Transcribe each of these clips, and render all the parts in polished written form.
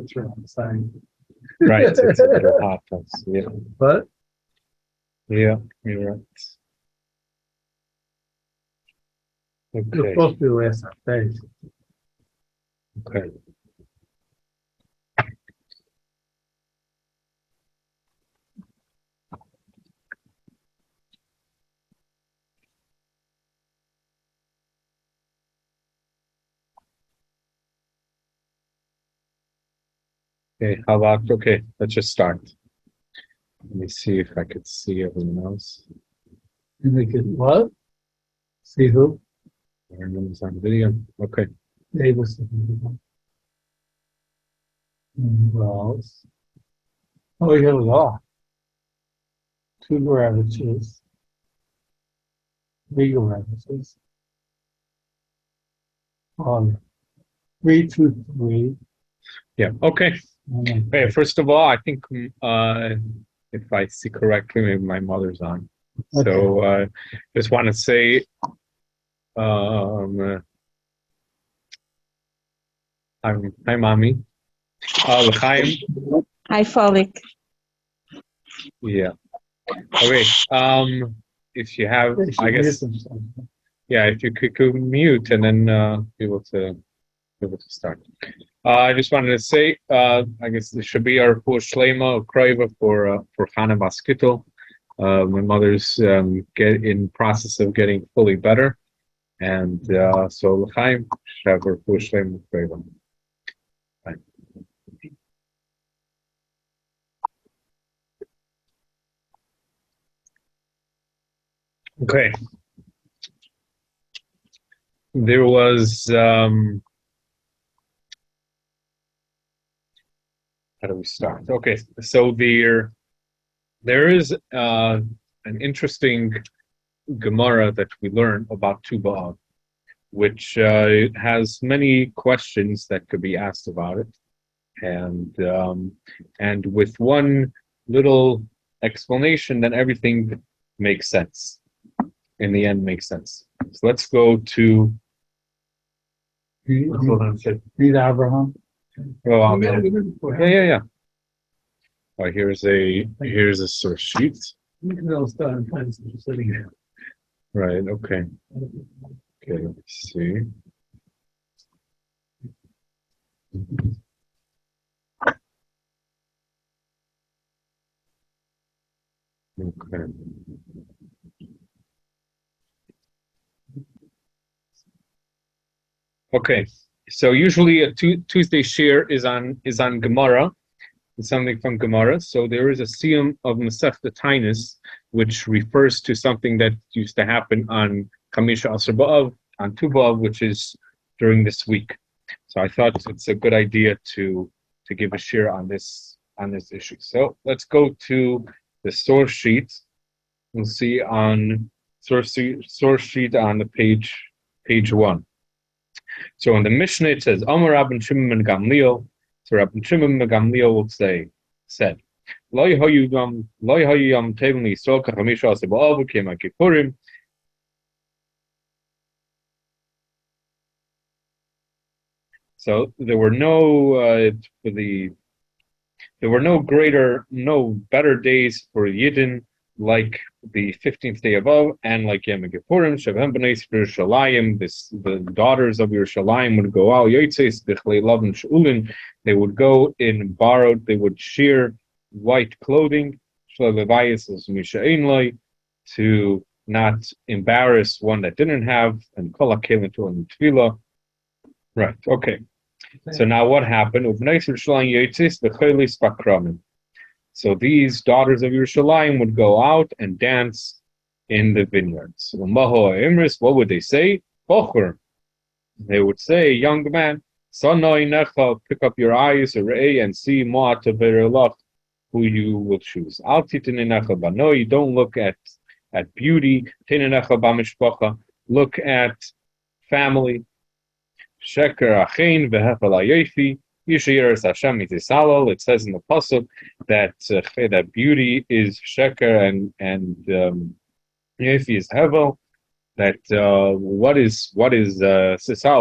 temperature outside. Right, it's a little hot. Yeah. But Yeah, you're right. it's Okay. supposed to be last days. Okay. Okay, how about, okay, let's just start. Let me see if I could see everyone else. And they could what? See who? Everyone's on video. Okay. Davis. Who else? Oh, here we go. 2 Gureviches. 3 Gureviches. 3, 2, 3. Yeah, okay. Okay, first of all, I think if I see correctly, maybe my mother's on. Okay. So just want to say hi, mommy. L'chaim. Hi, Folik. Yeah. Okay. If you have, I guess, yeah, if you could go mute and then be able to start. I just wanted to say, I guess this should be our full shlema kroiva for Chana Baskittel. My mother's in process of getting fully better, and so l'chaim should have our full shlema kroiva. Okay. There was how do we start? Okay, so there is an interesting Gemara that we learn about Tu B'Av, which has many questions that could be asked about it, and with one little explanation, then everything makes sense. In the end, makes sense. So let's go to. Read Abraham. Oh, yeah. Oh, here's a source sheet. Right. Okay. Okay. Let me see. Okay. Okay. So usually a Tuesday shir is on Gemara. It's something from Gemara. So there is a siyum of Masechta Tainus, which refers to something that used to happen on Chamisha Asar B'Av, on Tu B'Av, which is during this week. So I thought it's a good idea to give a shir on this issue. So let's go to the source sheet. We'll see on source sheet on the page 1. So in the Mishnah it says, Amar Rabbi Shimon ben Gamliel. So Rabbi Shimon ben Gamliel will said, Lo yahayu yom tevim liYisrael kachamisha asar b'av k'yom Kippurim. So there were no better days for Yidden like the 15th day above, and like Yom Kippurim, Shavem B'nai Yerushalayim, the daughters of Yerushalayim would go out, Yotzes B'chlei Lavin She'ulin, they would go in borrowed, they would shear white clothing, Shle'levayis as Misha'in Loi, to not embarrass one that didn't have, and Kol HaKelim to an Tefillah. Right, okay. So now what happened? Ubnei Yerushalayim Yotzes B'chlei Spakramim. So these daughters of Yerushalayim would go out and dance in the vineyards. What would they say? Bochur. They would say, young man, pick up your eyes and see who you will choose. Don't look at beauty. Look at family. Sheker achein v'hefel hayefi. It says in the pasuk that that beauty is sheker and yefi is hevel. That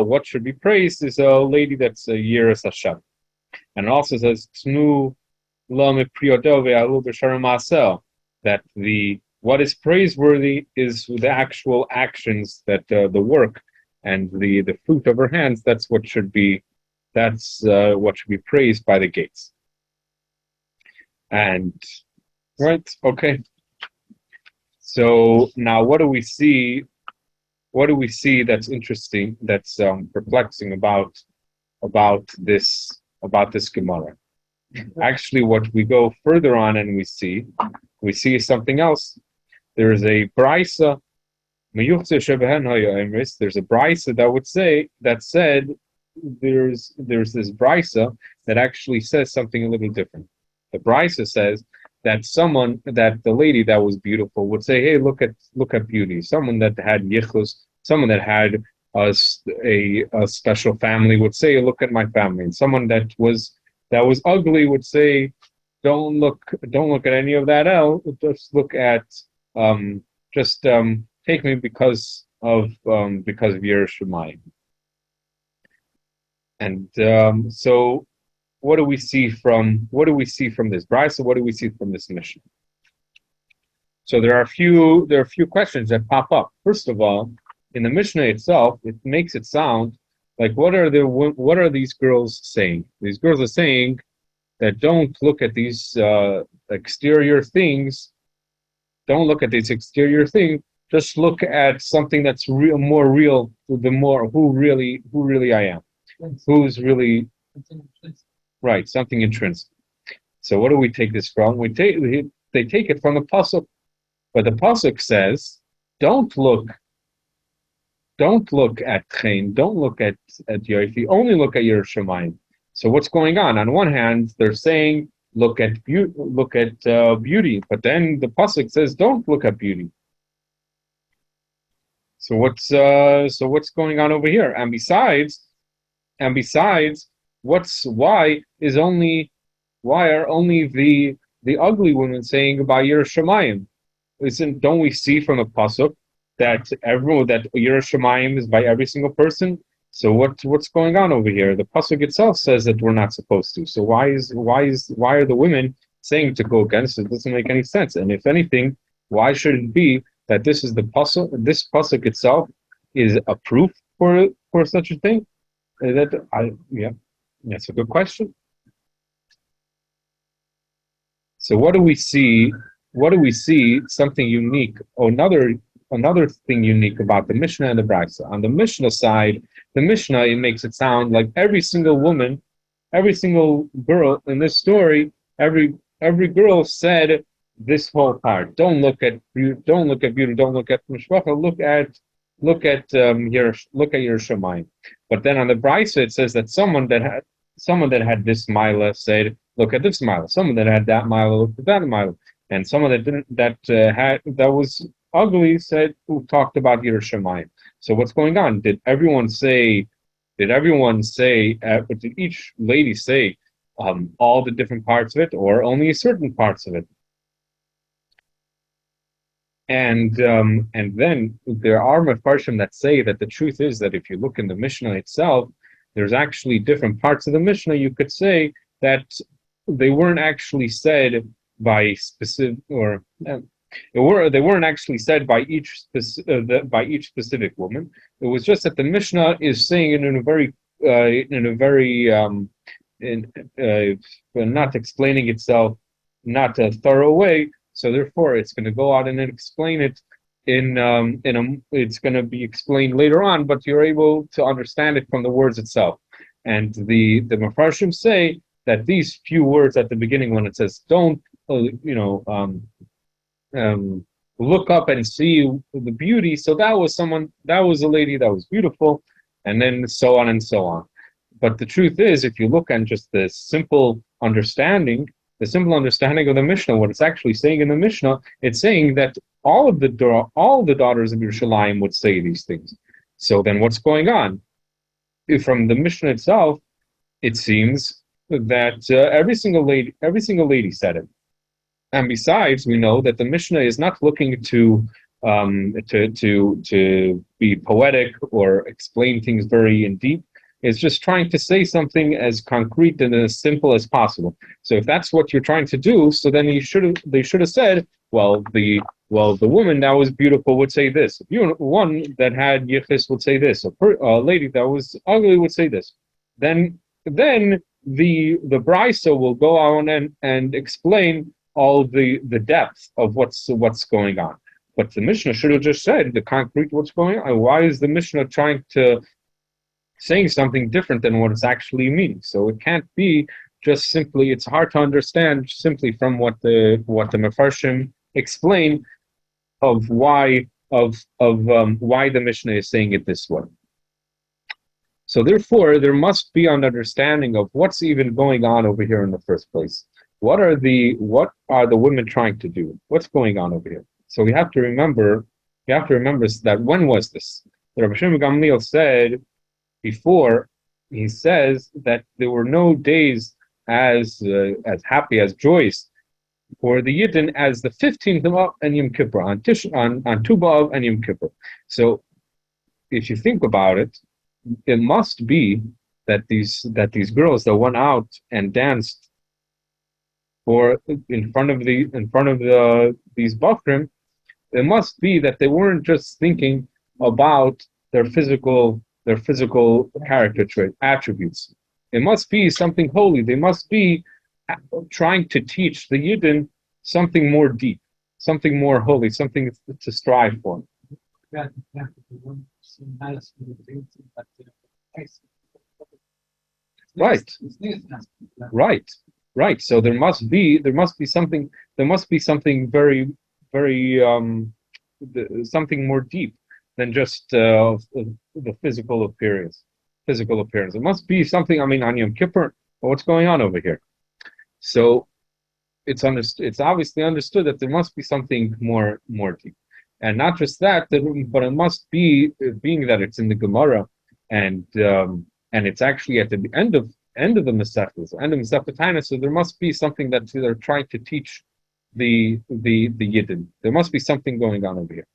what should be praised is a lady that's a yiras Hashem. And it also says Tnu lo mipriodove alu b'sharim ma'aseh, that what is praiseworthy is the actual actions, that the work and the fruit of her hands. That's what should be praised by the gates. And right, okay. So now, what do we see? What do we see that's interesting? That's perplexing about this Gemara. Actually, what we go further on and we see something else. There is a brisa. There's a brisa that said there's this brisa that actually says something a little different. The brisa says that the lady that was beautiful would say, "Hey, look at beauty." Someone that had yichus, someone that had a special family would say, "Look at my family." And someone that was ugly would say, "Don't look at any of that else. Just look at take me because of your Shemayim." And so, what do we see from this brisa? What do we see from this Mishnah? So there are a few questions that pop up. First of all, in the Mishnah itself, it makes it sound like what are these girls saying? These girls are saying that don't look at these exterior things. Don't look at these exterior things. Just look at something that's more real. Who really I am. Who's really right? Something intrinsic. So what do we take this from? They take it from the pasuk, but the pasuk says, "Don't look at Chen, don't look at Yoifi, only look at your Shemayim." So what's going on? On one hand, they're saying, look at beauty, but then the pasuk says, "Don't look at beauty." So what's going on over here? And besides, why are only the ugly women saying about Yer Shemayim? Don't we see from the pasuk that Yer Shemayim is by every single person? So what's going on over here? The pasuk itself says that we're not supposed to. So why are the women saying to go against it? It doesn't make any sense. And if anything, why should it be that this is the pasuk? This pasuk itself is a proof for such a thing. That's a good question. So what do we see? Something unique, or another thing unique about the Mishnah and the Brisa. On the Mishnah side, the Mishnah, it makes it sound like every single woman, every single girl in this story, every girl said this whole part. Don't look at beauty. Don't look at mishpacha. Look at your Shemayim. But then on the Brisa it says that someone that had this mila said, "Look at this mila." Someone that had that mila looked at that mila, and someone that didn't, that was ugly, talked about your Shemayim. So what's going on? Did each lady say all the different parts of it, or only certain parts of it? And then there are Mefarshim that say that the truth is that if you look in the Mishnah itself, there's actually different parts of the Mishnah. You could say that they weren't actually said by specific, or they weren't actually said by each specific woman. It was just that the Mishnah is saying it in a very not explaining itself, not a thorough way. So therefore, it's going to go out and explain it it's going to be explained later on, but you're able to understand it from the words itself. And the Mefarshim say that these few words at the beginning, when it says "don't," look up and see the beauty. So that was a lady that was beautiful, and then so on and so on. But the truth is, if you look at just the simple understanding of the Mishnah, what it's actually saying in the Mishnah, it's saying that all the daughters of Yerushalayim would say these things. So then what's going on? From the Mishnah itself, it seems that every single lady said it. And besides, we know that the Mishnah is not looking to be poetic or explain things very in deep. It's just trying to say something as concrete and as simple as possible. So if that's what you're trying to do, so then they should have said, the woman that was beautiful would say this. One that had yichus would say this. A lady that was ugly would say this. Then the brisa will go on and explain all the depth of what's going on. But the Mishnah should have just said the concrete what's going on. Why is the Mishnah trying to saying something different than what it's actually meaning? So it can't be just simply. It's hard to understand simply from what the Mefarshim explain of why the Mishnah is saying it this way. So therefore, there must be an understanding of what's even going on over here in the first place. What are the women trying to do? What's going on over here? So we have to remember that when was this? The Rabbi Shimon Gamliel said before, he says that there were no days as happy, as joyous for the Yidden as the 15th of Av and Yom Kippur, on Tu B'Av and Yom Kippur. So if you think about it, it must be that these girls that went out and danced in front of these Bachrim, it must be that they weren't just thinking about their physical character attributes. It must be something holy. They must be trying to teach the Yidden something more deep, something more holy, something to strive for. Right. So there must be something very, very something more deep than just the physical appearance. It must be something. On Yom Kippur, what's going on over here? So it's obviously understood that there must be something more deep, and not just that, but it must be, being that it's in the Gemara, and it's actually at the end of the Masechtas, end of Masechta Taina. So there must be something that they're trying to teach the Yidden. There must be something going on over here.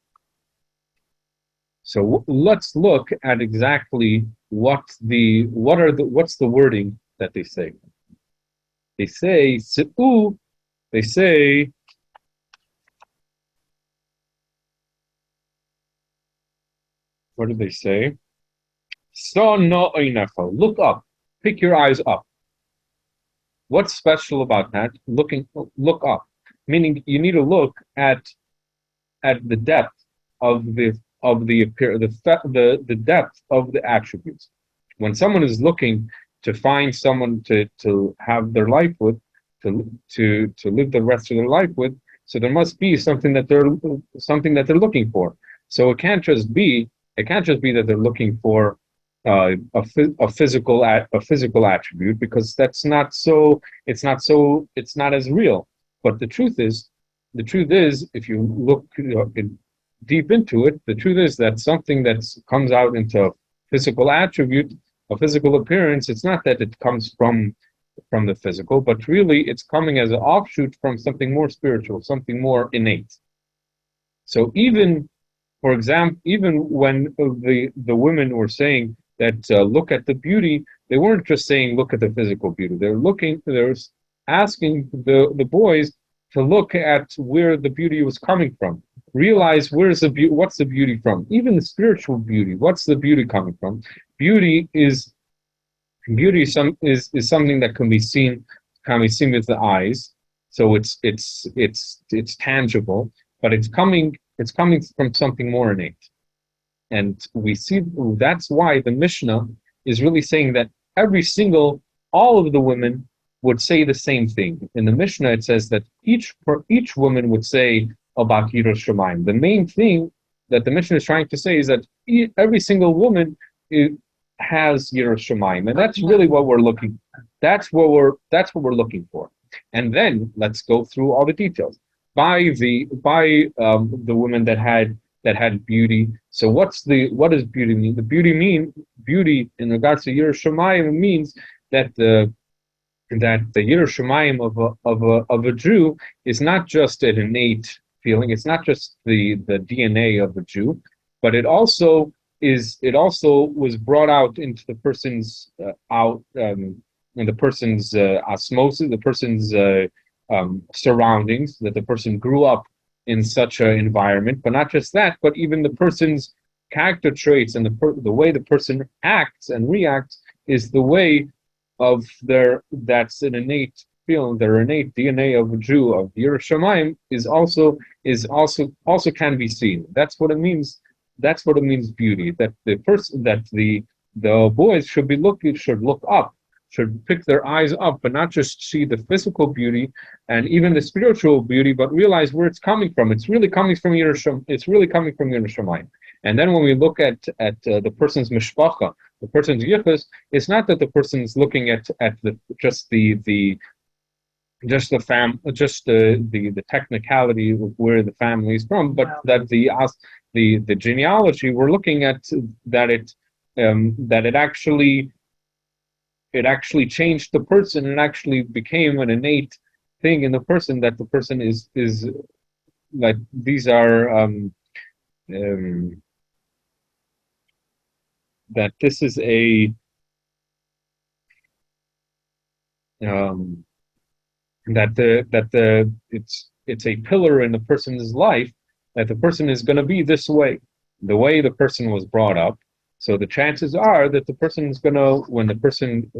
So let's look at exactly what's the wording that they say. They say Si'u. They say what do they say? Sa no einecha. Look up. Pick your eyes up. What's special about that? Look up. Meaning you need to look at the depth of the depth of the attributes. When someone is looking to find someone to have their life with, to live the rest of their life with, so there must be something that they're looking for. So it can't just be that they're looking for a physical attribute, because that's not so. It's not as real. But the truth is, if you look deep into it, the truth is that something that comes out into a physical attribute, a physical appearance, it's not that it comes from the physical, but really it's coming as an offshoot from something more spiritual, something more innate. So even, for example, even when the women were saying that look at the beauty, they weren't just saying look at the physical beauty. They're asking the boys to look at where the beauty was coming from. Realize what's the beauty from? Even the spiritual beauty. What's the beauty coming from? Beauty is something that can be seen with the eyes. So it's tangible, but it's coming from something more innate. And we see that's why the Mishnah is really saying that all of the women would say the same thing. In the Mishnah, it says that each woman would say about Yiras Shamayim. The main thing that the Mishnah is trying to say is that every single woman has Yiras Shamayim, and that's really what we're looking. That's what we're looking for. And then let's go through all the details. By the woman that had beauty. So what does beauty mean? Beauty in regards to Yiras Shamayim means that the Yiras Shamayim of a Jew is not just an innate feeling. It's not just the DNA of a Jew, but it also it also was brought out into the person's in the person's osmosis, the person's surroundings, that the person grew up in such an environment. But not just that, but even the person's character traits and the way the person acts and reacts is the way of that's an innate feeling, their innate DNA of a Jew, of Yerushalayim, also can be seen. That's what it means. That's what it means, beauty. That the boys should look up, should pick their eyes up, but not just see the physical beauty and even the spiritual beauty, but realize where it's coming from. It's really coming from Yerushalayim. It's really coming from Yerushalayim. And then when we look at the person's mishpacha, the person's yichus, it's not that the person's looking at the technicality of where the family is from, but that the genealogy, we're looking at that it actually changed the person and actually became an innate thing in the person, that the person is like, these are that this is it's a pillar in the person's life, that the person is going to be this way, the way the person was brought up. So the chances are that the person is going to, when the person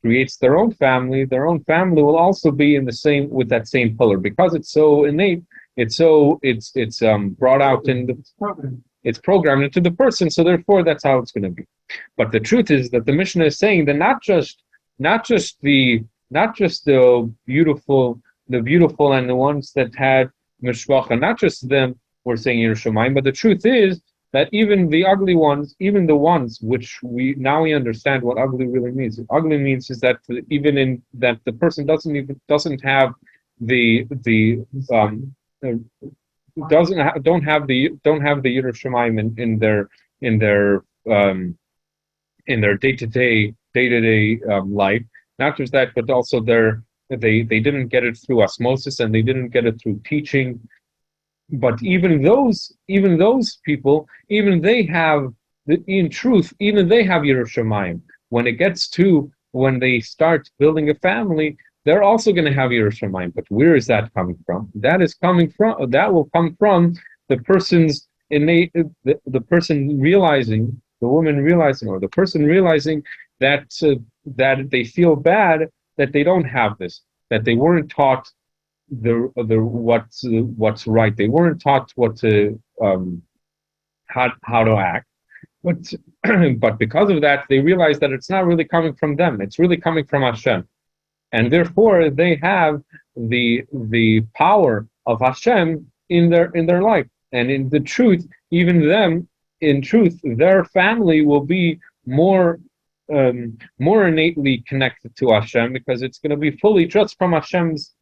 creates their own family will also be in the same, with that same pillar, because it's so innate. It's brought out it's programmed into the person. So therefore, that's how it's going to be. But the truth is that the Mishnah is saying that not just the beautiful and the ones that had mishpacha, not just them were saying Yerushalayim, but the truth is that even the ugly ones, even the ones which we understand what ugly really means. Ugly means is that even in that the person doesn't have don't have the Yerushalayim in their day-to-day life. Not just that, but also they didn't get it through osmosis, and they didn't get it through teaching. But even those people, even they have Yerushalayim. When they start building a family, they're also going to have Yerushalayim. But where is that coming from? That will come from the person's innate, the person realizing, the woman realizing, or the person realizing that they feel bad that they don't have this, that they weren't taught what's right. They weren't taught what to how to act. But because of that, they realize that it's not really coming from them. It's really coming from Hashem, and therefore they have the power of Hashem in their life. And in the truth, their family will be more innately connected to Hashem, because it's going to be fully just from Hashem's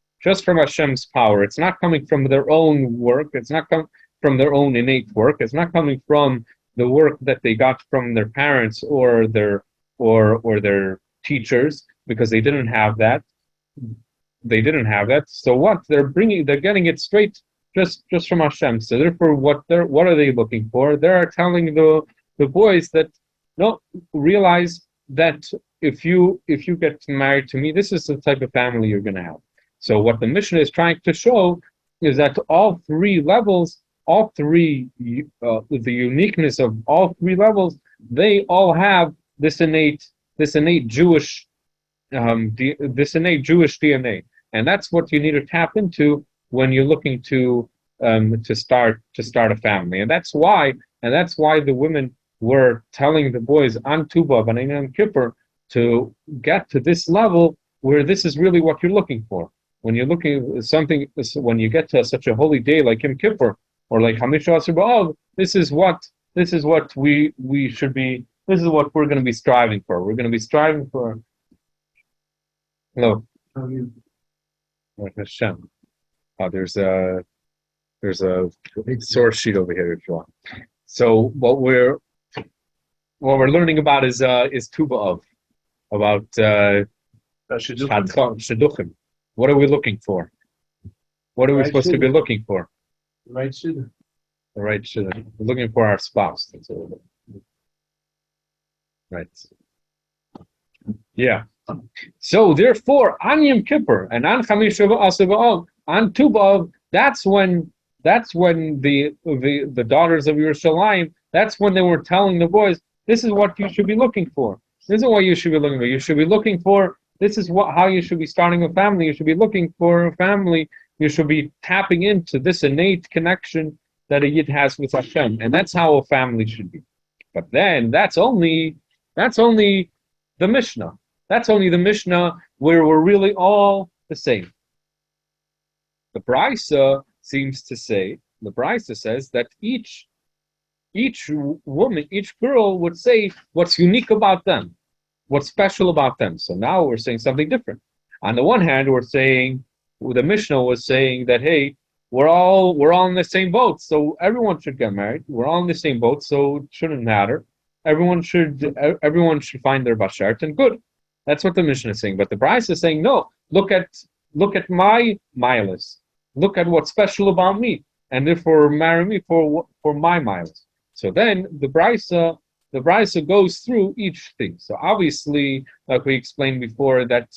power. It's not coming from their own work. It's not coming from their own innate work. It's not coming from the work that they got from their parents or their teachers, because they didn't have that. So what they're getting it straight just from Hashem. So therefore, what are they looking for? They're telling the boys that, no, realize that if you get married to me, this is the type of family you're going to have. So what the Mishnah is trying to show is that all three levels, the uniqueness of all three levels, they all have this innate Jewish DNA, and that's what you need to tap into when you're looking to start a family. And that's why the women were telling the boys on Tu B'Av and on Kippur to get to this level where this is really what you're looking for. When you're looking at something, when you get to such a holy day like Yom Kippur or like Hamisha Asher B'Av, this is what we should be. This is what we're going to be striving for. We're going to be striving for. Hello. Hashem. There's a source sheet over here if you want. So what we're learning about is Tu B'Av, about Shidduchim. What are we looking for? What are we supposed to be looking for? Right shidduch. the right shidduch. We're looking for our spouse. That's all. Right. Yeah. So therefore, on Yom Kippur and on Chamish Asavah, on Tu B'Av, that's when the daughters of Yerushalayim, that's when they were telling the boys, this is what you should be looking for. This is what you should be looking for. You should be looking for, this is how you should be starting a family. You should be looking for a family. You should be tapping into this innate connection that a Yid has with Hashem. And that's how a family should be. But then that's only the Mishnah. That's only the Mishnah where we're really all the same. The Brisa seems to say, the Brisa says that each woman, each girl would say what's unique about them, what's special about them. So now we're saying something different. On the one hand, we're saying, the Mishnah was saying that, hey, we're all in the same boat, so everyone should get married. We're all in the same boat, so it shouldn't matter. Everyone should find their bashert, and good. That's what the Mishnah is saying. But the Brisa is saying, no, look at my milas. Look at what's special about me, and therefore marry me for my milas. So then the Brisa goes through each thing. So obviously, like we explained before, that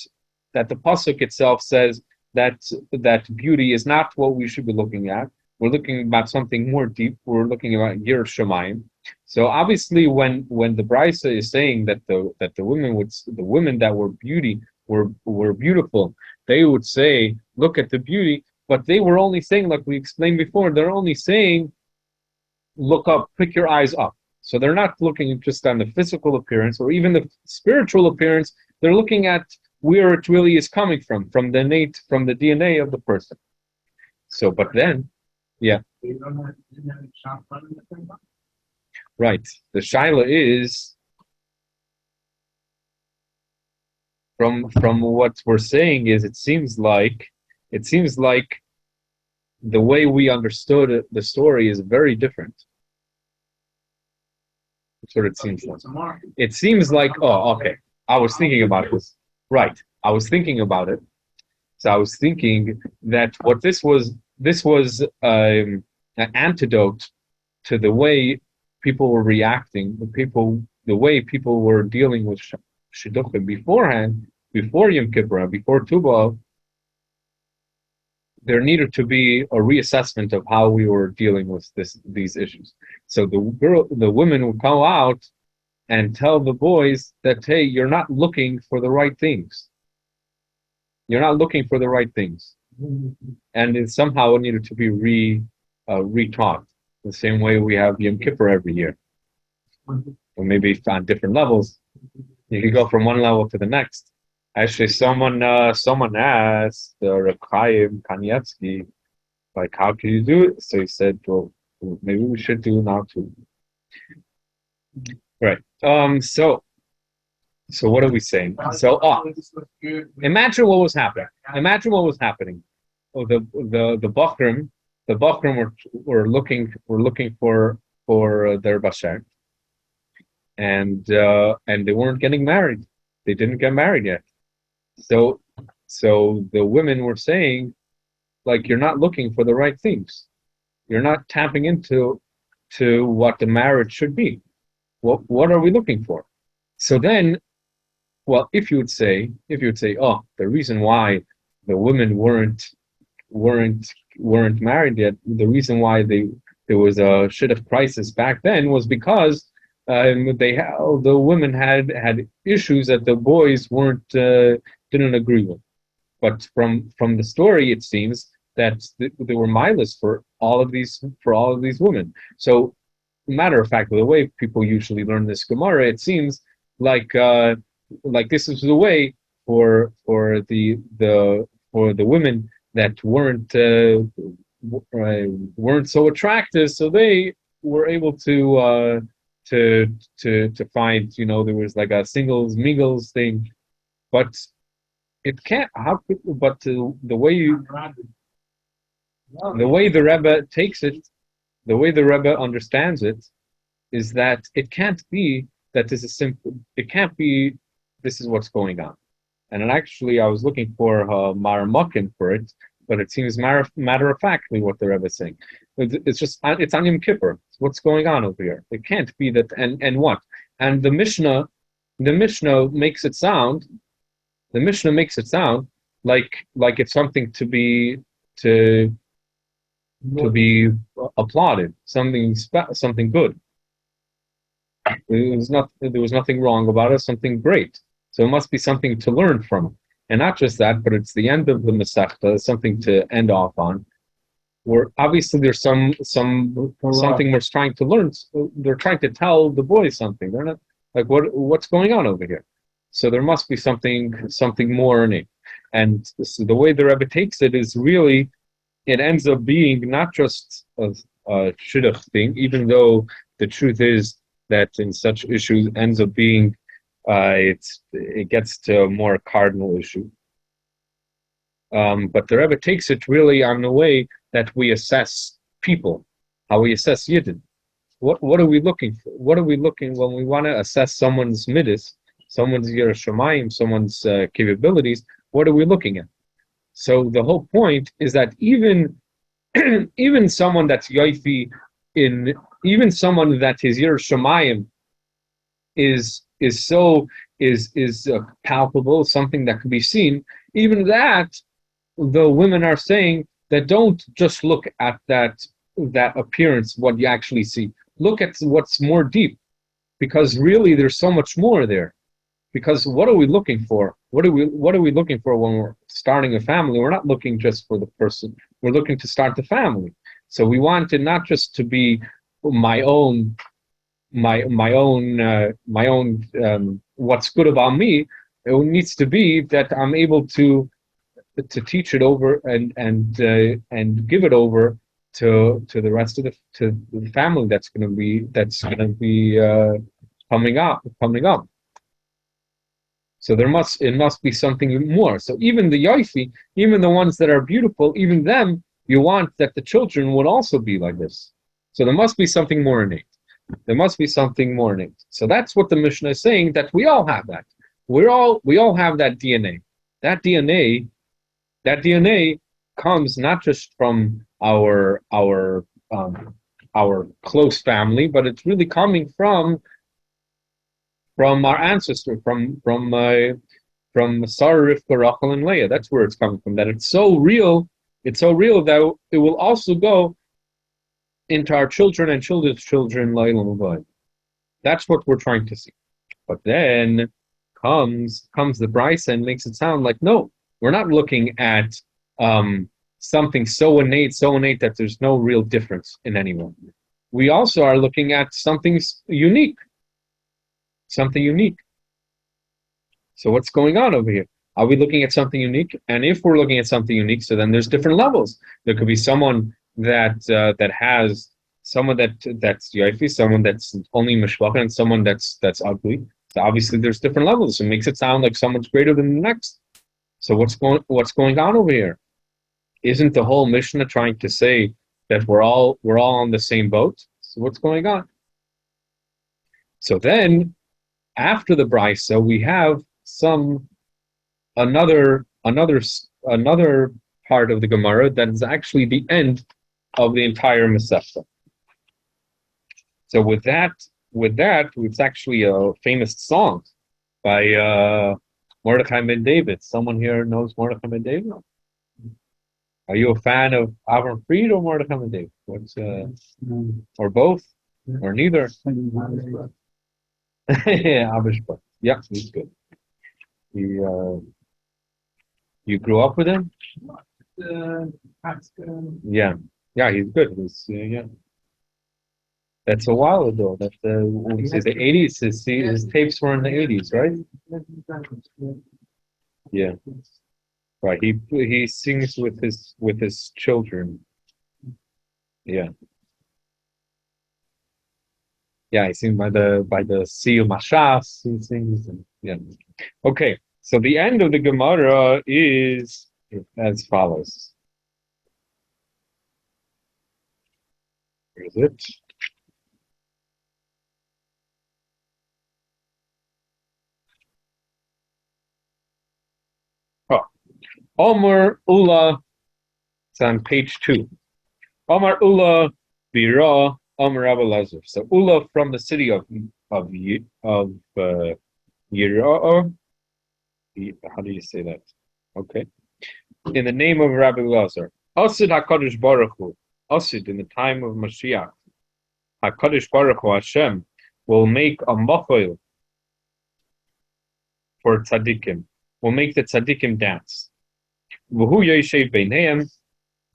the pasuk itself says that beauty is not what we should be looking at. We're looking about something more deep. We're looking about Yer Shemayim. So obviously, when the Brisa is saying that the women that were beautiful, they would say, look at the beauty. But they were only saying, like we explained before, they're only saying, look up, pick your eyes up. So they're not looking just on the physical appearance or even the spiritual appearance. They're looking at where it really is coming from the DNA of the person. So, but then, yeah. Right. The shaila is, from what we're saying is, it seems like the way we understood it, the story is very different. That's what it seems like. It seems like, oh, okay. I was thinking about this. Right. I was thinking about it. So I was thinking that what this was an antidote to the way people were reacting, the way people were dealing with shidduchim beforehand, before Yom Kippur, before Tu B'Av. There needed to be a reassessment of how we were dealing with these issues. So the women would come out and tell the boys that, hey, you're not looking for the right things. You're not looking for the right things. And it somehow needed to be retaught. The same way we have Yom Kippur every year. Or maybe on different levels. You can go from one level to the next. Actually, someone asked Reb Chaim Kanievsky, like, how can you do it? So he said, well, maybe we should do now too. Right. So what are we saying? So, imagine what was happening. Oh, the Bachrim were looking for their bashar, and they weren't getting married. They didn't get married yet. So the women were saying, like, you're not looking for the right things. You're not tapping into what the marriage should be. What are we looking for? So then, well, if you would say, oh, the reason why the women weren't married yet, the reason why there was a shidduch crisis back then was because the women had issues that the boys didn't agree with. But from the story, it seems that they were mindless for all of these women. So, matter of fact, the way people usually learn this Gemara, it seems like this is the way for the women that weren't so attractive, so they were able to find, there was like a singles mingles thing, but it can't. But the way the Rebbe takes it, the way the Rebbe understands it, is that it can't be that this is simple. It can't be this is what's going on. And actually, I was looking for Maramakin for it, but it seems matter of factly what the Rebbe is saying. It's on Yom Kippur. What's going on over here? It can't be that. And what? And the Mishnah makes it sound. The Mishnah makes it sound like it's something to be applauded, something good. There was nothing wrong about it, something great. So it must be something to learn from. And not just that, but it's the end of the Masechta, something to end off on. Where obviously there's something we're trying to learn. They're trying to tell the boys something. They're not like what's going on over here. So there must be something more in it. And so the way the Rebbe takes it is really, it ends up being not just a shidduch thing, even though the truth is that in such issues ends up being it gets to a more cardinal issue. But the Rebbe takes it really on the way that we assess people, how we assess Yidden. What are we looking for? What are we looking when we want to assess someone's midas, someone's Yiras Shamayim, someone's capabilities? What are we looking at? So the whole point is that even someone that's yoifi, even someone that his Yiras Shamayim is palpable, something that can be seen. Even that, the women are saying that don't just look at that appearance, what you actually see. Look at what's more deep, because really there's so much more there. Because what are we looking for? What are we looking for when we're starting a family? We're not looking just for the person. We're looking to start the family. So we want it not just to be my own what's good about me. It needs to be that I'm able to teach it over and give it over to the rest of the family that's going to be coming up. So it must be something more. So even the yoifi, even the ones that are beautiful, even them, you want that the children would also be like this. So there must be something more innate. There must be something more innate. So that's what the Mishnah is saying, that we all have that. We all have that DNA. That DNA comes not just from our close family, but it's really coming from our ancestor, from Sarah, Rivka, Rachel, and Leah. That's where it's coming from. That it's so real that it will also go into our children and children's children. That's what we're trying to see. But then comes the Brisa and makes it sound like, no, we're not looking at something so innate that there's no real difference in anyone. We also are looking at something unique. Something unique. So what's going on over here? Are we looking at something unique? And if we're looking at something unique, so then there's different levels. There could be someone that's yoifi, someone that's only mishpacha, and someone that's ugly. So obviously there's different levels. It makes it sound like someone's greater than the next. So what's going on over here? Isn't the whole Mishnah trying to say that we're all on the same boat? So what's going on? So then, after the Brisa, we have another part of the Gemara that is actually the end of the entire Masechta. So with that, it's actually a famous song by Mordechai ben David. Someone here knows Mordechai ben David? Are you a fan of Avram Fried or Mordechai ben David? Or both? Or neither? Yeah, Abishba. Yeah, he's good. You grew up with him? Yeah, he's good. Yeah. That's a while ago. That's the 80s. His tapes were in the 80s, right? Yeah. Right. He sings with his children. Yeah. Yeah, he sings by the Sea of Mashas. He sings. Yeah. Okay. So the end of the Gemara is as follows. Where is it? Oh, Omer Ula It's on page 2. Omar Ula Bira Omar Rabbi Lazar. So Ula from the city of Yira'ah. How do you say that? Okay. In the name of Rabbi Lazar. Asid HaKadosh Baruch Hu. Asid, in the time of Mashiach. HaKadosh Baruch Hu, Hashem, will make a machol for tzaddikim. Will make the tzaddikim dance. V'hu yoshev beineim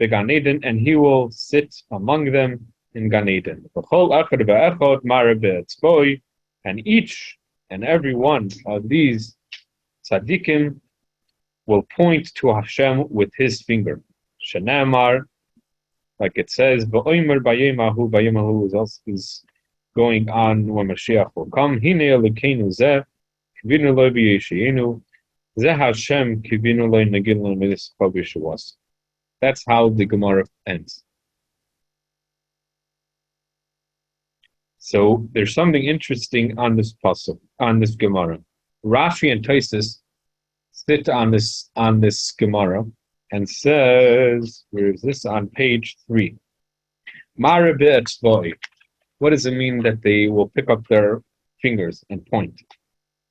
beGan Eden, and he will sit among them in Gan Eden. V'chol echad ve'echad mara be'etzboi, and each and every one of these tzaddikim will point to Hashem with his finger. Shenamar, like it says, v'oimer bayemahu, bayemahu is going on when Mashiach will come. Hine elokeinu zeh, kivinu lo b'yeshienu, zeh Hashem kivinu lo negilnu mitzvah b'shavas. That's how the Gemara ends. So there's something interesting on this pasuk, on this Gemara. Rashi and Taisus sit on this Gemara and says, where is this? On page 3. Mara be'etzvoi. What does it mean that they will pick up their fingers and point?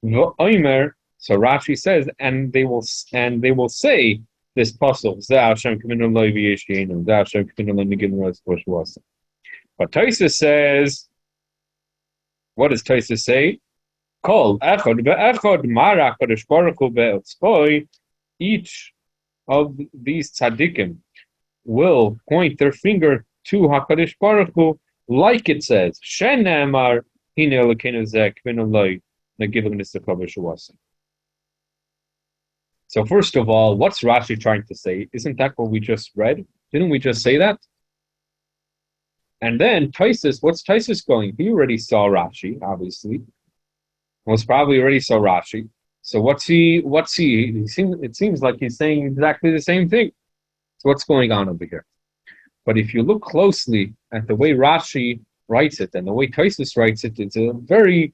V'oimer, so Rashi says, and they will say this pasuk, Zeh Hashem kivinu lo v'yeshienu, Zeh Hashem kivinu lo negilnu mitzvah b'shavas. But Taisus says, what does Taisus say? Kol echad ve'echad mara kadosh baruch hu be'etzvoi. Each of these tzaddikim will point their finger to HaKadosh Baruch Hu, like it says, Shenemar hine elokeinu zeh kivinu lo negilnu mitzvah b'shavas. So first of all, what's Rashi trying to say? Isn't that what we just read? Didn't we just say that? And then Taisus, what's Taisus going? He already saw Rashi, obviously. Most probably already saw Rashi. So it seems like he's saying exactly the same thing. So what's going on over here? But if you look closely at the way Rashi writes it and the way Taisus writes it, it's a very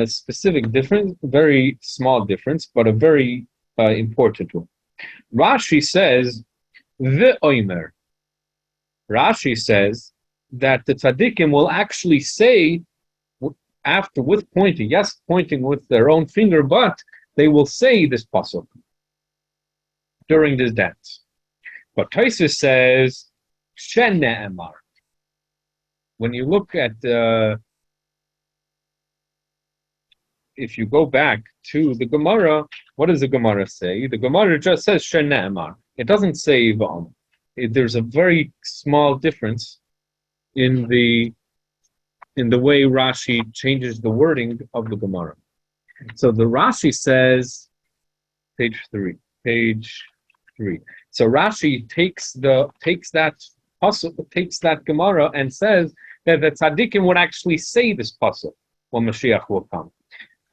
specific difference, very small difference, but a very important one. Rashi says, V'oimer. Rashi says that the tzaddikim will actually say, after with pointing, yes, pointing with their own finger, but they will say this pasuk during this dance. But Taisus says, Shene'emar. When you look at if you go back to the Gemara, what does the Gemara say? The Gemara just says Shene'emar. It doesn't say V'am. There's a very small difference in the way Rashi changes the wording of the Gemara. So the Rashi says, page 3. So Rashi takes that Gemara and says that the tzaddikim would actually say this pasuk when Mashiach will come.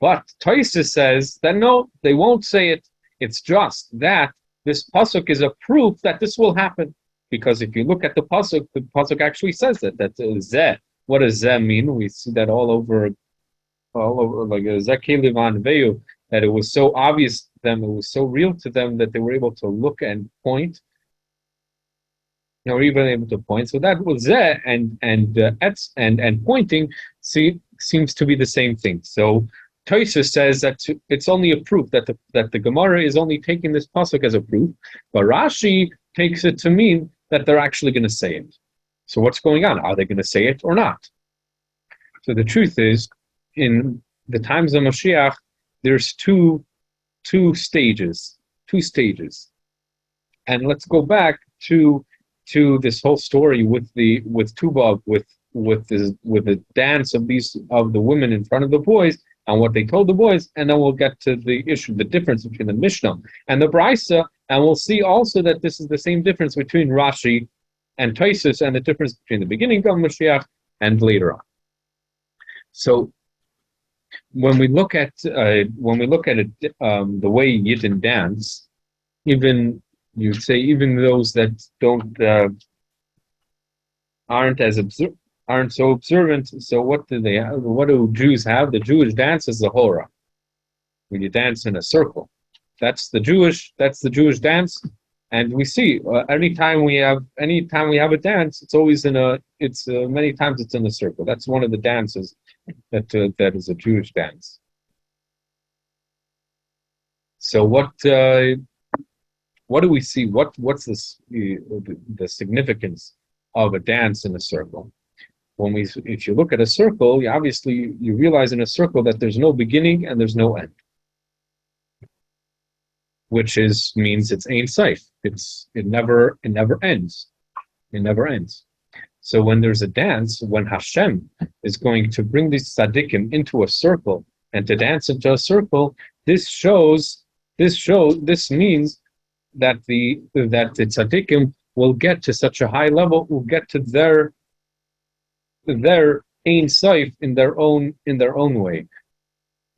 But Taisus says that no, they won't say it. It's just that this pasuk is a proof that this will happen. Because if you look at the pasuk actually says that zeh. What does zeh mean? We see that all over like zeh kelivan veyu, that it was so obvious to them, it was so real to them that they were able to look and point. They were even able to point. So that was zeh and pointing seems to be the same thing. So Taisus says that it's only a proof that the Gemara is only taking this pasuk as a proof, but Rashi takes it to mean that they're actually going to say it. So what's going on? Are they going to say it or not? So the truth is, in the times of Mashiach, there's two stages. And let's go back to this whole story with Tubal, with the dance of the women in front of the boys, and what they told the boys, and then we'll get to the issue, the difference between the Mishnah and the Brisa, and we'll see also that this is the same difference between Rashi and Taisus, and the difference between the beginning of Mashiach and later on. So when we look at it, the way Yidden dance, even you'd say even those that aren't so observant. So what do they have? What do Jews have? The Jewish dance is the hora. When you dance in a circle, that's the Jewish dance. And we see anytime we have a dance, it's always many times it's in a circle. That's one of the dances that is a Jewish dance. So what do we see? What's this the significance of a dance in a circle? If you look at a circle, you realize in a circle that there's no beginning and there's no end, which means it's Ein Sof. It never ends. It never ends. So when there's a dance, when Hashem is going to bring these tzaddikim into a circle and to dance into a circle, this means that the tzaddikim will get to such a high level, will get to their Ein Sof in their own way.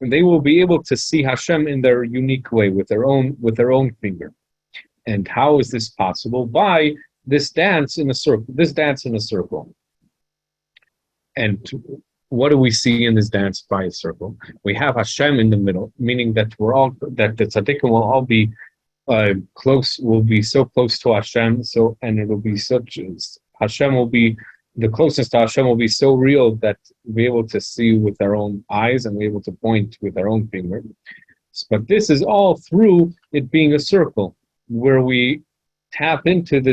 And they will be able to see Hashem in their unique way with their own finger. And how is this possible? By this dance in a circle. And what do we see in this dance by a circle? We have Hashem in the middle, meaning that the tzaddikim will all be close, will be so close to Hashem, and it will be Hashem will be the closest to Hashem will be so real that we'll be able to see with our own eyes and be able to point with our own finger. But this is all through it being a circle, where we tap into the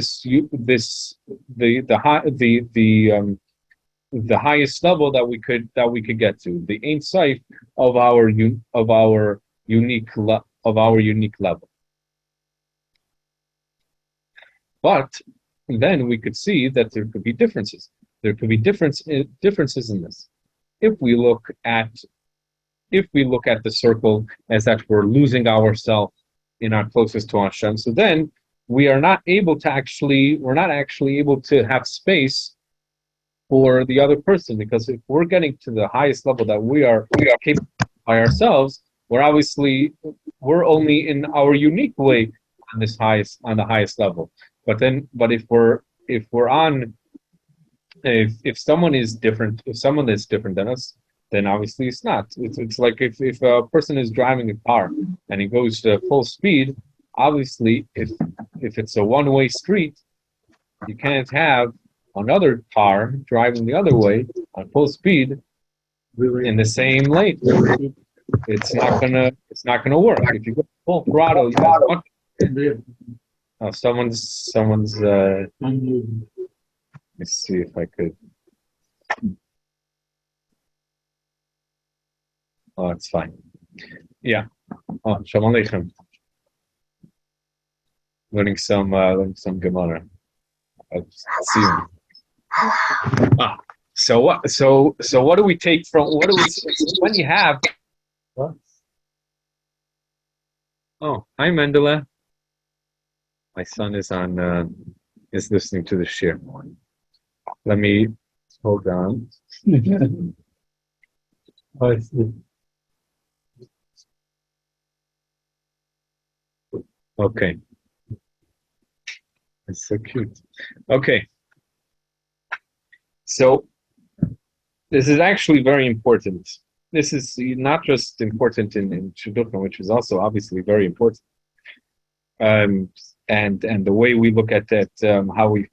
highest level that we could get to, the Ein Sof of our unique level. But then we could see that there could be differences. There could be differences in this. If we look at the circle as that we're losing ourselves in our closest to Hashem, so then we're not actually able to have space for the other person, because if we're getting to the highest level that we are capable by ourselves, we're only in our unique way on the highest level. But if someone is different than us, then obviously it's not. It's like if a person is driving a car and he goes to full speed, obviously if it's a one-way street, you can't have another car driving the other way on full speed in the same lane. It's not gonna work. If you go full throttle, someone's let me see if I could. Oh, it's fine. Yeah. Oh, Shalom Aleichem. Learning some Gemara. I'll see you. So what do we take from when you have? What? Oh, hi Mendele. My son is listening to the shir. Let me hold on. I see. Okay. It's so cute. Okay. So this is actually very important. This is not just important in Shidduchim, which is also obviously very important. And the way we look at that, how we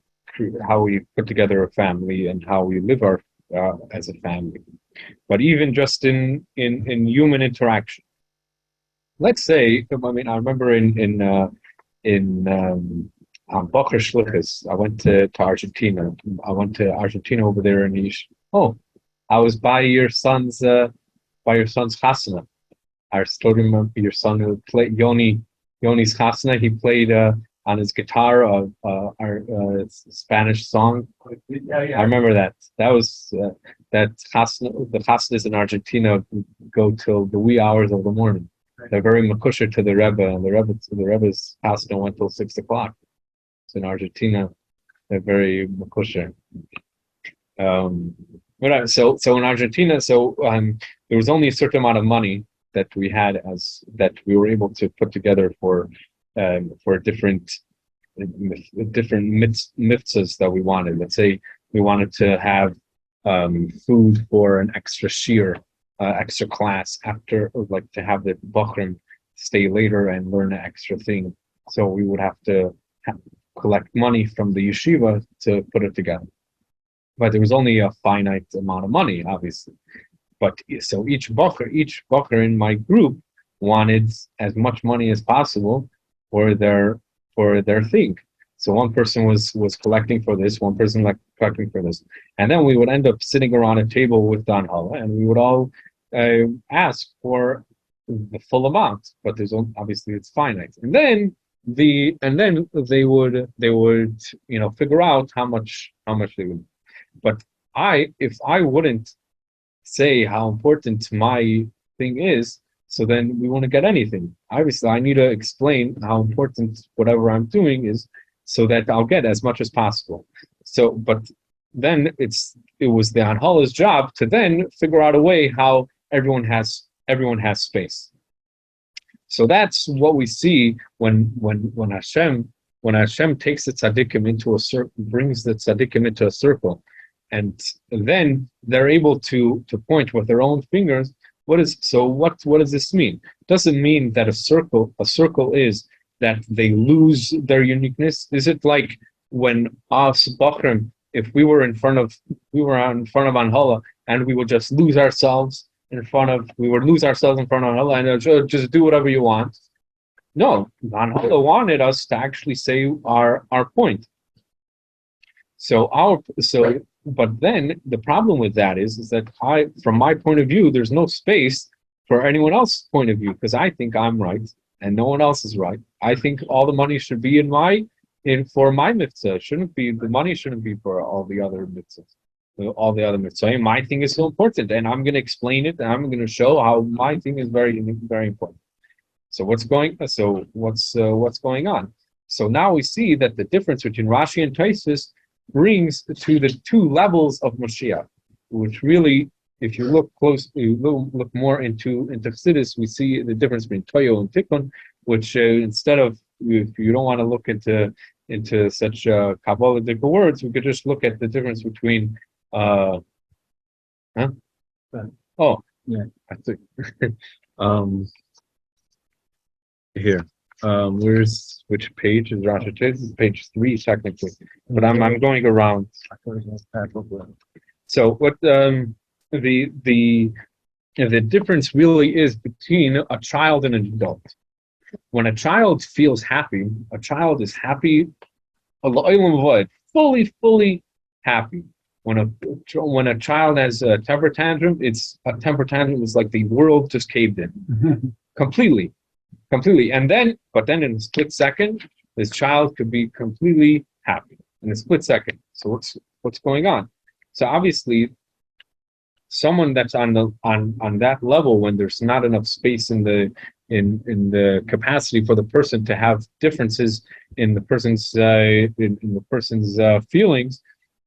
put together a family and how we live as a family, but even just in human interaction. Let's say, I remember in Bocher Shlichus, I went to Argentina. I went to Argentina over there, and I was by your son's chasana. I told him your son would play Yoni's chasana. He played on his guitar our Spanish song. I remember that. That was that chasana. The chasanas in Argentina go till the wee hours of the morning. They're very makusher to the Rebbe, and the Rebbe's chasana went till 6 o'clock. So in Argentina, they're very makusher. So in Argentina, there was only a certain amount of money that we had that we were able to put together for different mitzvahs that we wanted. Let's say we wanted to have food for an extra shir, extra class after, like to have the Bachrim stay later and learn an extra thing. So we would have to collect money from the yeshiva to put it together. But there was only a finite amount of money, obviously. But so each bacher in my group wanted as much money as possible for their thing. So one person was collecting for this, one person like collecting for this, and then we would end up sitting around a table with Dan Hala, and we would all ask for the full amount. But there's obviously it's finite, and then they would figure out how much they would. But if I wouldn't say how important my thing is, so then we won't get anything. Obviously, I need to explain how important whatever I'm doing is, so that I'll get as much as possible. So, but then it was the Anhala's job to then figure out a way how everyone has space. So that's what we see when Hashem takes the tzaddikim into a circle, brings the tzaddikim into a circle, and then they're able to point with their own fingers. What does this mean? It doesn't mean that a circle is that they lose their uniqueness. Is it like when us Bachrim, if we were in front of Anhala and we would just lose ourselves in front of Anhala and just do whatever you want? No, Anhala wanted us to actually say our point. But then the problem with that is that from my point of view, there's no space for anyone else's point of view, because I think I'm right and no one else is right. I think all the money should be for my mitzvah. The money shouldn't be for all the other mitzvahs. My thing is so important, and I'm going to explain it, and I'm going to show how my thing is very, very important. So what's going on? So now we see that the difference between Rashi and Tosfos brings to the two levels of Mashiach, which really, if you look look more into Chassidus, we see the difference between Toyo and Tikkun, which instead of, if you don't want to look into such Kabbalistic words, we could just look at the difference between I think here. Which page is Rashi? It's page 3 technically, but I'm going around. So what the difference really is between a child and an adult. When a child feels happy, a child is happy, fully happy. When a child has a temper tantrum, is like the world just caved in, completely. But then in a split second, this child could be completely happy in a split second. So what's going on? So obviously, someone that's on that level, when there's not enough space in the capacity for the person to have differences in the person's feelings,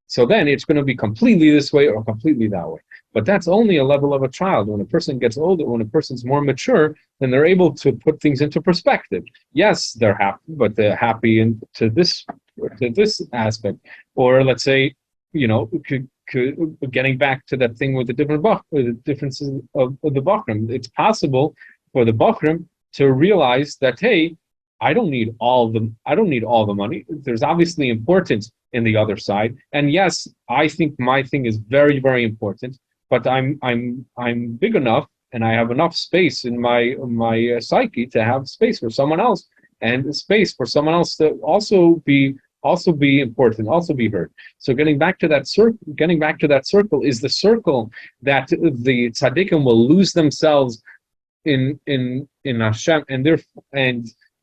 so then it's going to be completely this way or completely that way. But that's only a level of a child. When a person gets older, when a person's more mature, then they're able to put things into perspective. Yes, they're happy, but they're happy to this aspect. Or let's say, getting back to that thing with the differences of the Bachrim. It's possible for the Bachrim to realize that, hey, I don't need all the money. There's obviously importance in the other side, and yes, I think my thing is very, very important. But I'm big enough, and I have enough space in my psyche to have space for someone else, and space for someone else to also be important, also be heard. So getting back to that circle is the circle that the tzaddikim will lose themselves in Hashem, and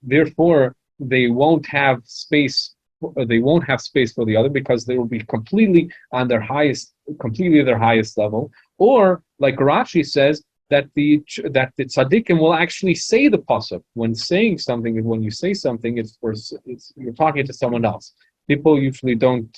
therefore they won't have space. They won't have space for the other, because they will be completely their highest level. Or like Rashi says, that the tzaddikim will actually say the pasuk when saying something. And when you say something, you're talking to someone else. People usually don't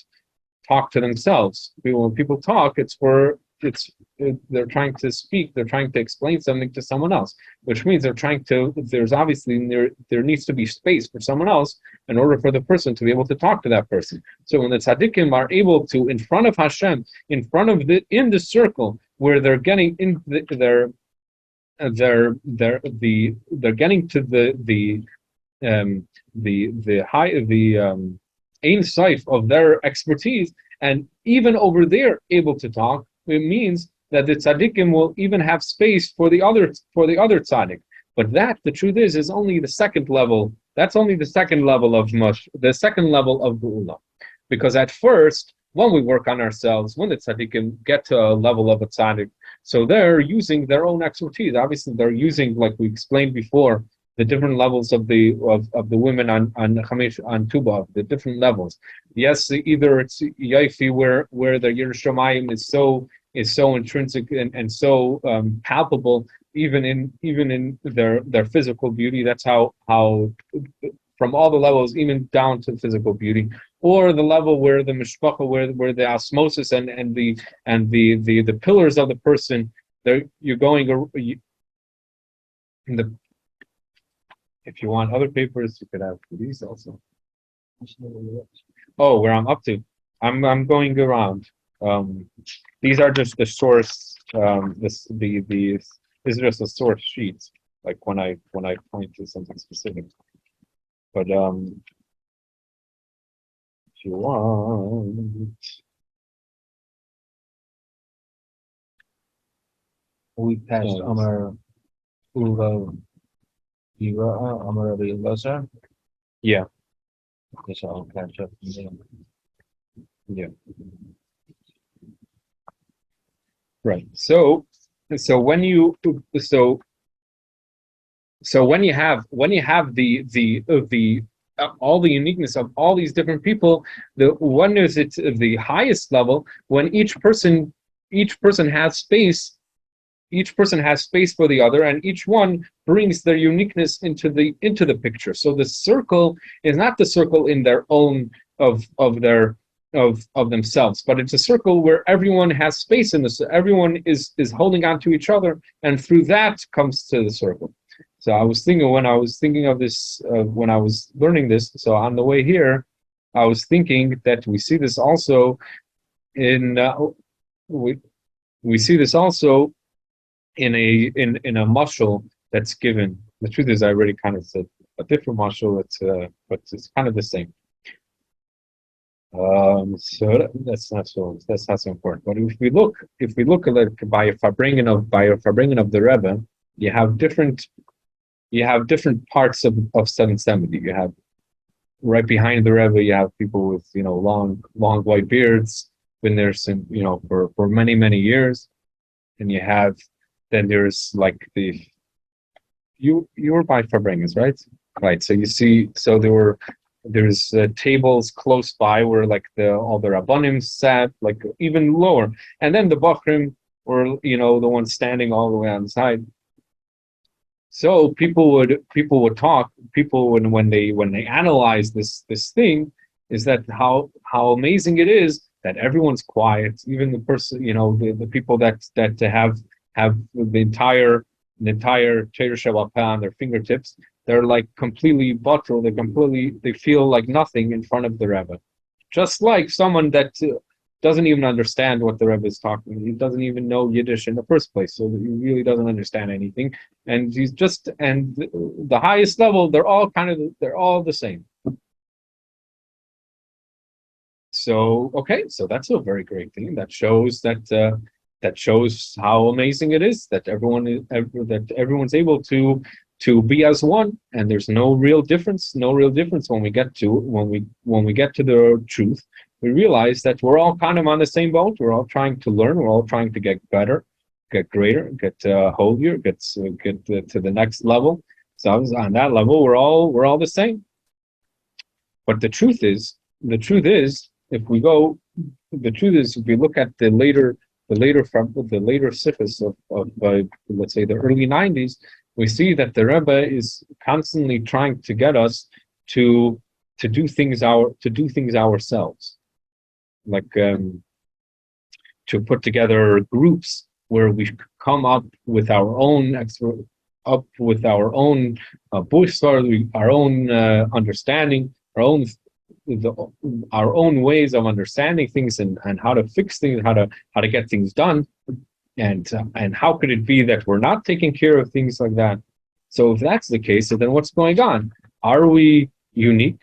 talk to themselves. When people talk, they're trying to speak. They're trying to explain something to someone else, which means there's obviously there needs to be space for someone else in order for the person to be able to talk to that person. So when the tzaddikim are able to, in front of Hashem, in the circle where they're getting in they're getting to ein sight of their expertise, and even over there able to talk. It means that the tzaddikim will even have space for the other tzaddik. But that, the truth is only the second level. That's only the second level of the second level of Geula. Because at first, when we work on ourselves, when the tzaddikim get to a level of a tzaddik, so they're using their own expertise. Obviously, they're using, like we explained before, the different levels of the women on Tuba, the different levels. Yes, either it's Yaifi where the Yerushalayim is so intrinsic and so palpable, even in their physical beauty. That's how from all the levels, even down to physical beauty, or the level where the mishpacha, where the osmosis and the pillars of the person, you're going in the. If you want other papers, you could have these also. Oh, where I'm up to, I'm going around. These are just the source. These are just the source sheets. Like when I point to something specific. But if you want, we passed Amar Ula Amar Rabbi Elazar. yeah. Okay, so I'll catch up. Yeah. Right. So when you have the all the uniqueness of all these different people, the one is it's the highest level when each person has space. Each person has space for the other, and each one brings their uniqueness into the picture. So the circle is not the circle in their own of themselves, but it's a circle where everyone has space in this. Everyone is holding on to each other, and through that comes to the circle. So I was thinking of this when I was learning this. So on the way here, I was thinking that we see this also in we see this also in a mashal that's given. The truth is, I already kind of said a different mashal. But it's kind of the same. So that's not so important. But if we look at it by a farbringen of the Rebbe, you have different parts of 770. You have right behind the Rebbe, you have people with long white beards, been there since for many years, and then there's like you were by farbringens, right? So you see, there's tables close by where like all the rabbanim sat, like even lower, and then the bachrim were the ones standing all the way on the side. So people would talk. People when they analyze this thing, is that how amazing it is that everyone's quiet, even the person the people that have the entire Torah Shabbat on their fingertips. They're like completely bottled. They feel like nothing in front of the Rebbe. Just like someone that doesn't even understand what the Rebbe is talking. He doesn't even know Yiddish in the first place, so he really doesn't understand anything. And the highest level, they're all the same. So so that's a very great thing. That shows how amazing it is that everyone's able to be as one, and there's no real difference when we get to the truth. We realize that we're all kind of on the same boat. We're all trying to learn. We're all trying to get better, get greater, get holier, get to the next level. So on that level, we're all the same. But the truth is, if we look at the later sikhs of let's say the early 90s, we see that the Rebbe is constantly trying to get us to do things ourselves, like to put together groups where we come up with our own our own understanding, our own ways of understanding things and how to fix things, how to get things done. And how could it be that we're not taking care of things like that? So if that's the case, then what's going on? Are we unique?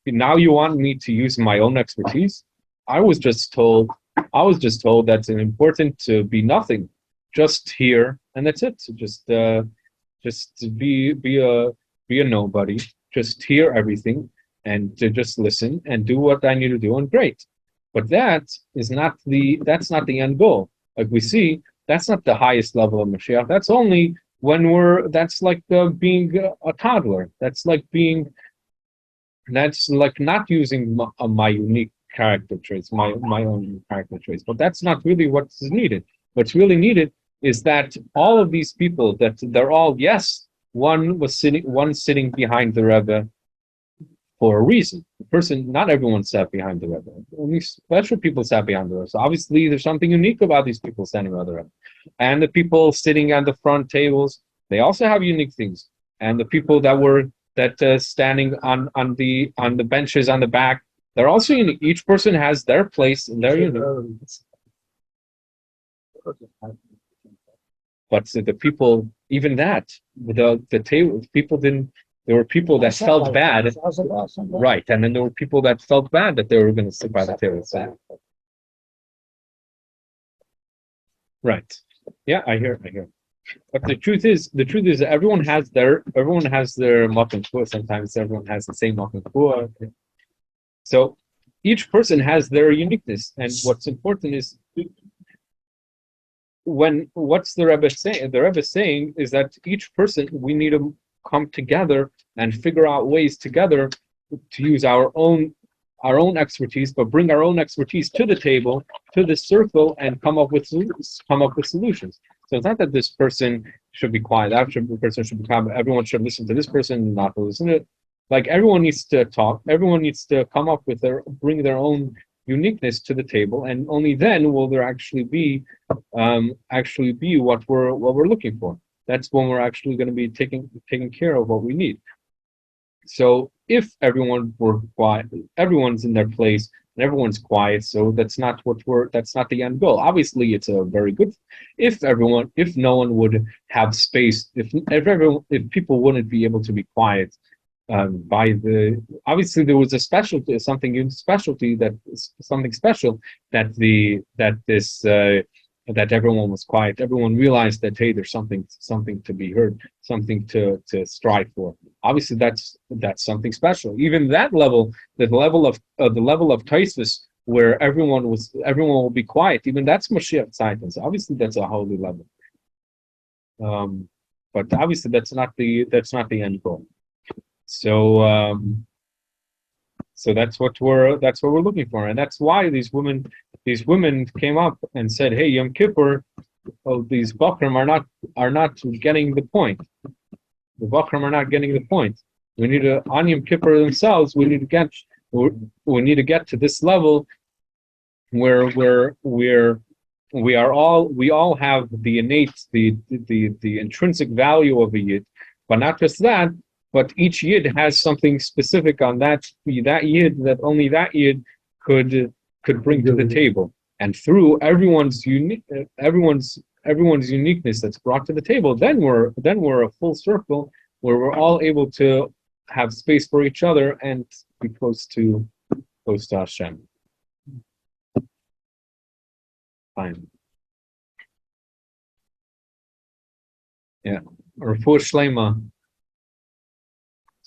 Now you want me to use my own expertise? I was just told that it's important to be nothing, just here, and that's it. So just to be a nobody, just hear everything, and to just listen and do what I need to do, and great. But that's not the end goal. Like we see, that's not the highest level of Mashiach. That's only that's like being a toddler. That's like not using my unique character traits, my own character traits. But that's not really what's needed. What's really needed is that all of these people, that they're all, yes, one sitting behind the Rebbe for a reason. Not everyone sat behind the Rebbe. Only special people sat behind the Rebbe. So obviously there's something unique about these people standing behind the Rebbe. And the people sitting at the front tables, they also have unique things. And the people standing on the benches on the back, they're also unique. Each person has their place and they're unique. But the people, even that, the table, people didn't. There were people that felt bad, right? And then there were people that felt bad that they were going to sit by the table. So. Right? Yeah, I hear. But the truth is that everyone has their makom k'vua. Sometimes everyone has the same makom k'vua. So each person has their uniqueness, and what's important is what's the Rebbe saying? The Rebbe is saying is that each person, we need to come together and figure out ways together to use our own expertise, but bring our own expertise to the table, to the circle, and come up with solutions. So it's not that this person should be quiet, that person should be calm. Everyone should listen to this person, not to listen to it. Like everyone needs to talk. Everyone needs to come up with bring their own uniqueness to the table, and only then will there actually be what we're looking for. That's when we're actually going to be taking care of what we need. So if everyone were quiet, everyone's in their place and everyone's quiet, so that's not the end goal. Obviously, it's a very good if no one would have space, if people wouldn't be able to be quiet. Obviously there was a specialty, something special that everyone was quiet. Everyone realized that, hey, there's something to be heard, something to strive for. Obviously, that's something special. Even that level, the level of Taisvis, where everyone will be quiet. Even that's Mashiach Tzaitin. So obviously, that's a holy level. But obviously, that's not the end goal. So that's what we're looking for, and that's why these women came up and said, "Hey, Yom Kippur, these Bakrim are not getting the point. The Bakrim are not getting the point. We need to on Yom Kippur themselves. We need to get to this level where we all have the innate, the intrinsic value of a yid, but not just that." But each yid has something specific on that yid that only that yid could bring to the table, and through everyone's uniqueness that's brought to the table, then we're a full circle where we're all able to have space for each other and be close to Hashem. Fine. Yeah. Refuah Shlema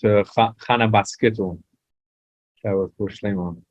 to Chana Baskittel. That was Refuah Shlema.